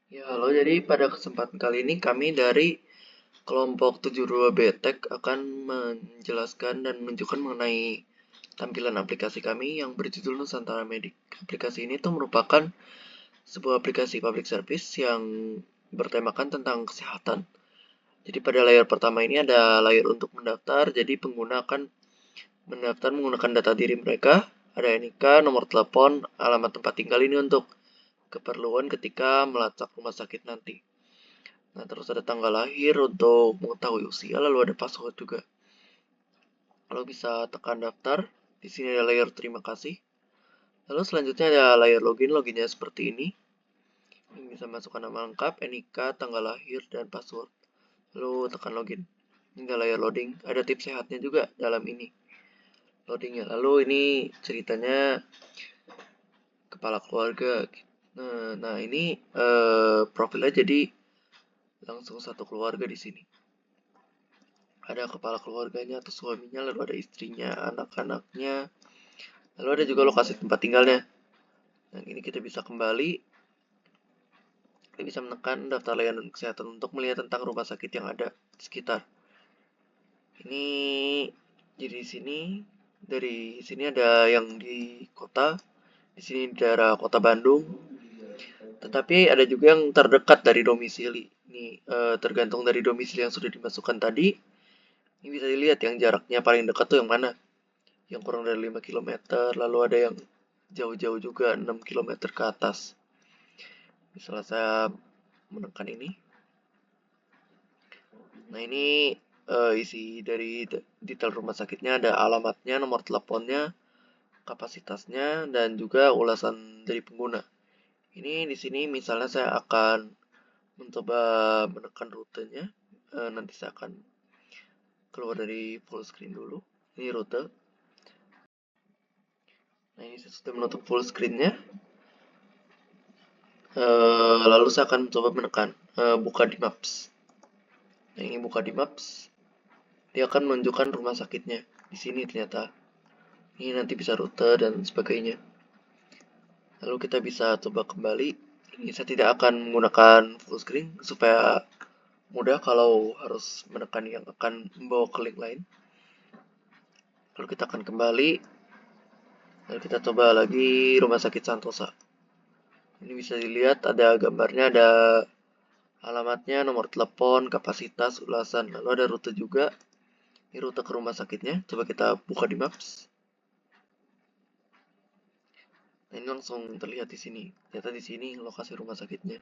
Ya, halo. Jadi pada kesempatan kali ini kami dari kelompok 72 BTEK akan menjelaskan dan menunjukkan mengenai tampilan aplikasi kami yang berjudul Nusantara Medik. Aplikasi ini tuh merupakan sebuah aplikasi public service yang bertemakan tentang kesehatan. Jadi pada layar pertama ini ada layar untuk mendaftar, jadi pengguna akan mendaftar menggunakan data diri mereka, ada NIK, nomor telepon, alamat tempat tinggal ini untuk keperluan ketika melacak rumah sakit nanti. Nah, terus ada tanggal lahir untuk mengetahui usia, lalu ada password juga. Lalu bisa tekan daftar. Di sini ada layar terima kasih. Lalu selanjutnya ada layar login. Loginnya seperti ini. Ini bisa masukkan nama lengkap, NIK, tanggal lahir, dan password. Lalu tekan login. Ini ada layar loading. Ada tips sehatnya juga dalam ini. Loadingnya. Lalu ini ceritanya kepala keluarga. Nah ini profilnya jadi langsung satu keluarga di sini. Ada kepala keluarganya atau suaminya, lalu ada istrinya, anak-anaknya, lalu ada juga lokasi tempat tinggalnya. Nah, ini kita bisa kembali, kita bisa menekan daftar layanan kesehatan untuk melihat tentang rumah sakit yang ada di sekitar. Ini jadi dari sini ada yang di kota, di sini di daerah kota Bandung. Tetapi ada juga yang terdekat dari domisili. Ini tergantung dari domisili yang sudah dimasukkan tadi. Ini bisa dilihat yang jaraknya paling dekat tuh yang mana. Yang kurang dari 5 kilometer, lalu ada yang jauh-jauh juga 6 kilometer ke atas. Misalnya saya menekan ini. Nah, ini isi dari detail rumah sakitnya, ada alamatnya, nomor teleponnya, kapasitasnya, dan juga ulasan dari pengguna. Ini di sini misalnya saya akan mencoba menekan rutenya. Nanti saya akan keluar dari full screen dulu. Ini rute. Nah, ini saya sudah menutup full screennya. Lalu saya akan mencoba menekan buka di Maps. Nah, ini buka di Maps. Dia akan menunjukkan rumah sakitnya. Di sini ternyata. Ini nanti bisa rute dan sebagainya. Lalu kita bisa coba kembali. Ini saya tidak akan menggunakan full screen supaya mudah kalau harus menekan yang akan membawa ke link lain. Lalu kita akan kembali. Lalu kita coba lagi Rumah Sakit Santosa. Ini bisa dilihat ada gambarnya, ada alamatnya, nomor telepon, kapasitas, ulasan. Lalu ada rute juga. Ini rute ke rumah sakitnya. Coba kita buka di Maps. Nah, ini langsung terlihat di sini. Ternyata di sini lokasi rumah sakitnya.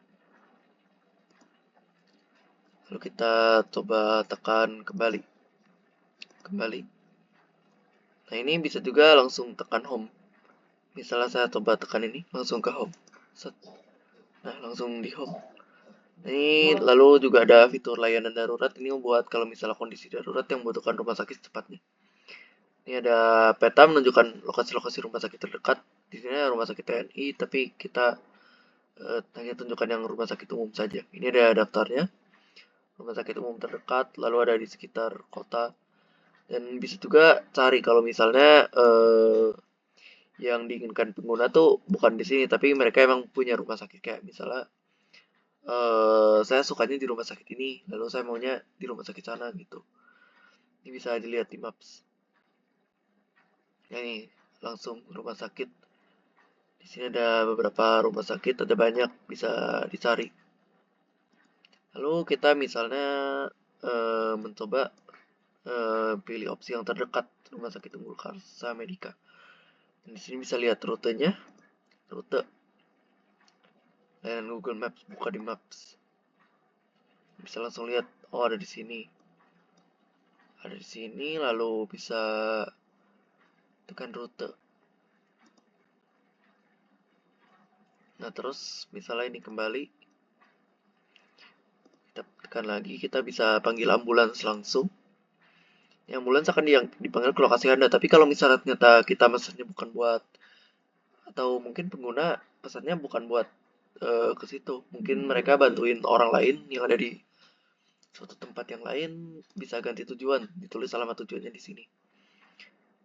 Lalu kita coba tekan kembali. Kembali. Nah, ini bisa juga langsung tekan home. Misalnya saya coba tekan ini, langsung ke home. Set. Nah, langsung di home. Ini lalu juga ada fitur layanan darurat. Ini buat kalau misalnya kondisi darurat yang membutuhkan rumah sakit secepatnya. Ini ada peta menunjukkan lokasi-lokasi rumah sakit terdekat. Di sini ada rumah sakit TNI, tapi kita hanya tunjukkan yang rumah sakit umum saja. Ini ada daftarnya, rumah sakit umum terdekat, lalu ada di sekitar kota. Dan bisa juga cari kalau misalnya yang diinginkan pengguna tuh bukan di sini, tapi mereka emang punya rumah sakit kayak misalnya saya sukanya di rumah sakit ini, lalu saya maunya di rumah sakit sana gitu. Ini bisa dilihat di Maps. Nah, ini langsung rumah sakit. Di sini ada beberapa rumah sakit, ada banyak bisa dicari. Lalu kita misalnya mencoba pilih opsi yang terdekat, Rumah Sakit Unggul Karsa Medika. Dan di sini bisa lihat rutenya, rute layanan Google Maps, buka di Maps. Bisa langsung lihat, oh ada di sini. Ada di sini, lalu bisa tekan rute. Nah, terus misalnya ini kembali, kita tekan lagi, kita bisa panggil ambulans langsung. Yang ambulans akan dipanggil ke lokasi Anda, tapi kalau misalnya ternyata kita mesennya bukan buat, atau mungkin pengguna pesannya bukan buat ke situ, mungkin mereka bantuin orang lain yang ada di suatu tempat yang lain, bisa ganti tujuan, ditulis alamat tujuannya di sini.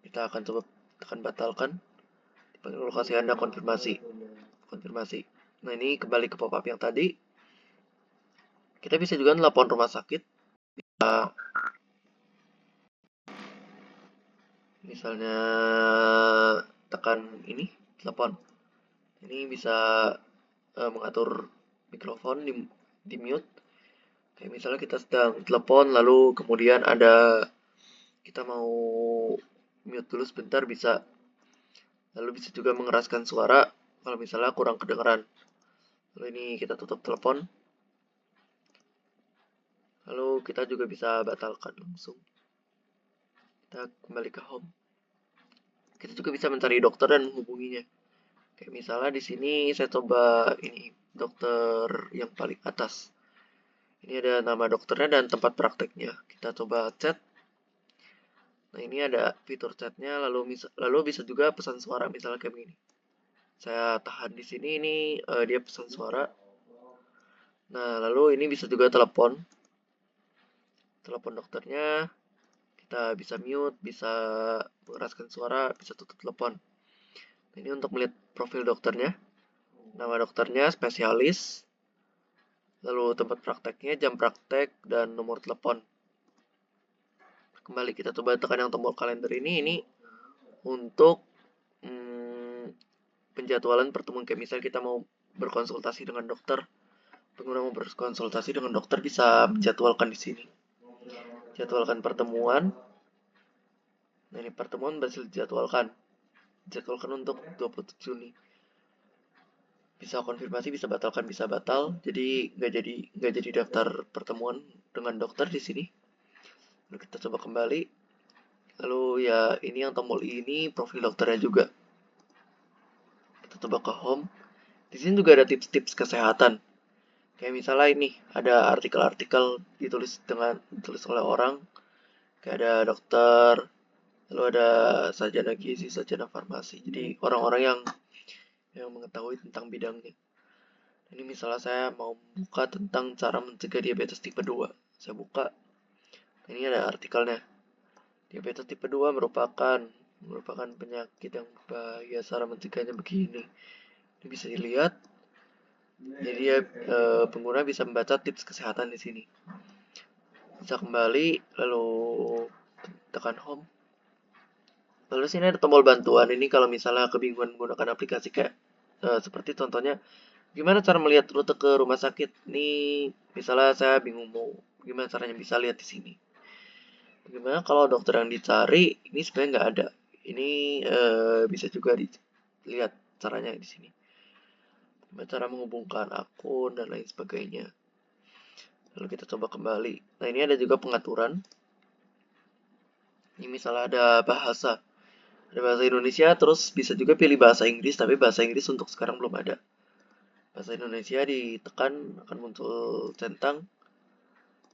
Kita akan coba tekan batalkan, dipanggil lokasi Anda, konfirmasi. Konfirmasi. Nah, ini kembali ke pop-up yang tadi. Kita bisa juga telepon rumah sakit. Misalnya tekan ini, telepon. Ini bisa mengatur mikrofon di mute. Kayak misalnya kita sedang telepon, lalu kemudian kita mau mute dulu sebentar bisa. Lalu bisa juga mengeraskan suara kalau misalnya kurang kedengeran. Lalu ini kita tutup telepon. Lalu kita juga bisa batalkan langsung. Kita kembali ke home. Kita juga bisa mencari dokter dan menghubunginya. Kayak misalnya di sini saya coba ini dokter yang paling atas. Ini ada nama dokternya dan tempat prakteknya. Kita coba chat. Nah, ini ada fitur chatnya, lalu bisa juga pesan suara misalnya kayak begini. Saya tahan di sini, ini dia pesan suara. Nah, lalu ini bisa juga telepon dokternya. Kita bisa mute, bisa mengeraskan suara, bisa tutup telepon. Nah, ini untuk melihat profil dokternya, nama dokternya, spesialis, lalu tempat prakteknya, jam praktek, dan nomor telepon. Kembali kita coba tekan yang tombol kalender ini untuk penjadwalan pertemuan. Kayak misalnya kita mau berkonsultasi dengan dokter, pengguna mau berkonsultasi dengan dokter bisa menjadwalkan di sini. Jadwalkan pertemuan. Nah, ini pertemuan berhasil dijadwalkan. Jadwalkan untuk 27 Juni. Bisa konfirmasi, bisa batalkan, bisa batal. Jadi nggak jadi daftar pertemuan dengan dokter di sini. Lalu kita coba kembali. Lalu ya ini yang tombol ini profil dokternya juga. Kita coba ke home. Di sini juga ada tips-tips kesehatan. Kayak misalnya ini ada artikel-artikel ditulis oleh orang. Kayak ada dokter, lalu ada sarjana gizi, sarjana farmasi. Jadi orang-orang yang mengetahui tentang bidangnya. Ini misalnya saya mau buka tentang cara mencegah diabetes tipe 2. Saya buka. Ini ada artikelnya. Diabetes tipe 2 merupakan penyakit yang berbahaya. Cara mencegahnya begini. Ini bisa dilihat. Jadi pengguna bisa membaca tips kesehatan di sini. Bisa kembali, lalu tekan home. Lalu sini ada tombol bantuan. Ini kalau misalnya kebingungan menggunakan aplikasi kayak seperti contohnya, gimana cara melihat rute ke rumah sakit? Ini misalnya saya bingung mau gimana caranya bisa lihat di sini. Bagaimana kalau dokter yang dicari ini sebenarnya nggak ada. Ini bisa juga dilihat caranya di sini. Gimana cara menghubungkan akun dan lain sebagainya. Lalu kita coba kembali. Nah, ini ada juga pengaturan. Ini misalnya ada bahasa. Ada bahasa Indonesia, terus bisa juga pilih bahasa Inggris, tapi bahasa Inggris untuk sekarang belum ada. Bahasa Indonesia ditekan akan muncul centang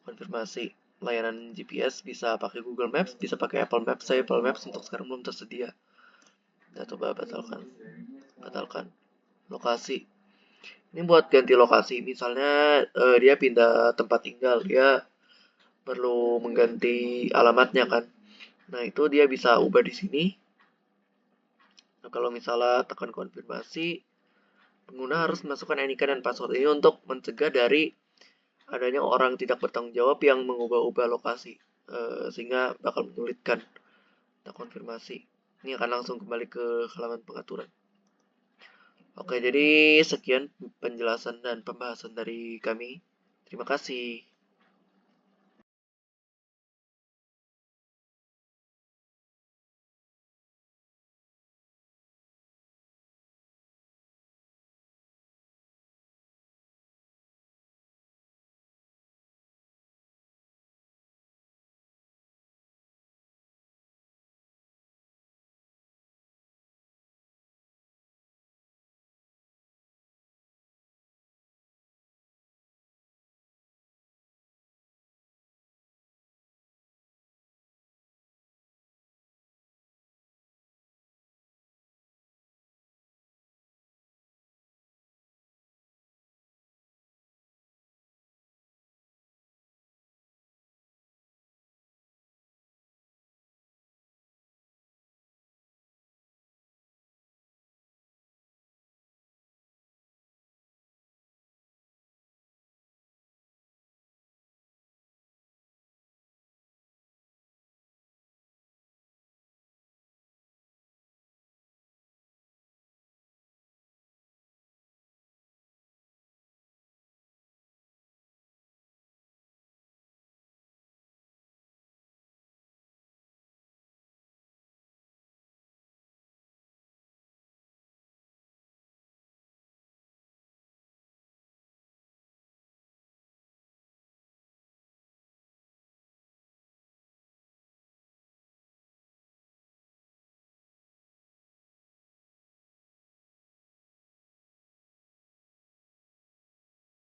konfirmasi. Layanan GPS bisa pakai Google Maps, bisa pakai Apple Maps. Saya Apple Maps untuk sekarang belum tersedia. Kita coba batalkan. Lokasi. Ini buat ganti lokasi. Misalnya dia pindah tempat tinggal, dia perlu mengganti alamatnya kan. Nah, itu dia bisa ubah di sini. Nah, kalau misalnya tekan konfirmasi, pengguna harus masukkan NIK dan password ini untuk mencegah dari adanya orang tidak bertanggung jawab yang mengubah-ubah lokasi, sehingga bakal menyulitkan. Kita konfirmasi. Ini akan langsung kembali ke halaman pengaturan. Oke, jadi sekian penjelasan dan pembahasan dari kami. Terima kasih.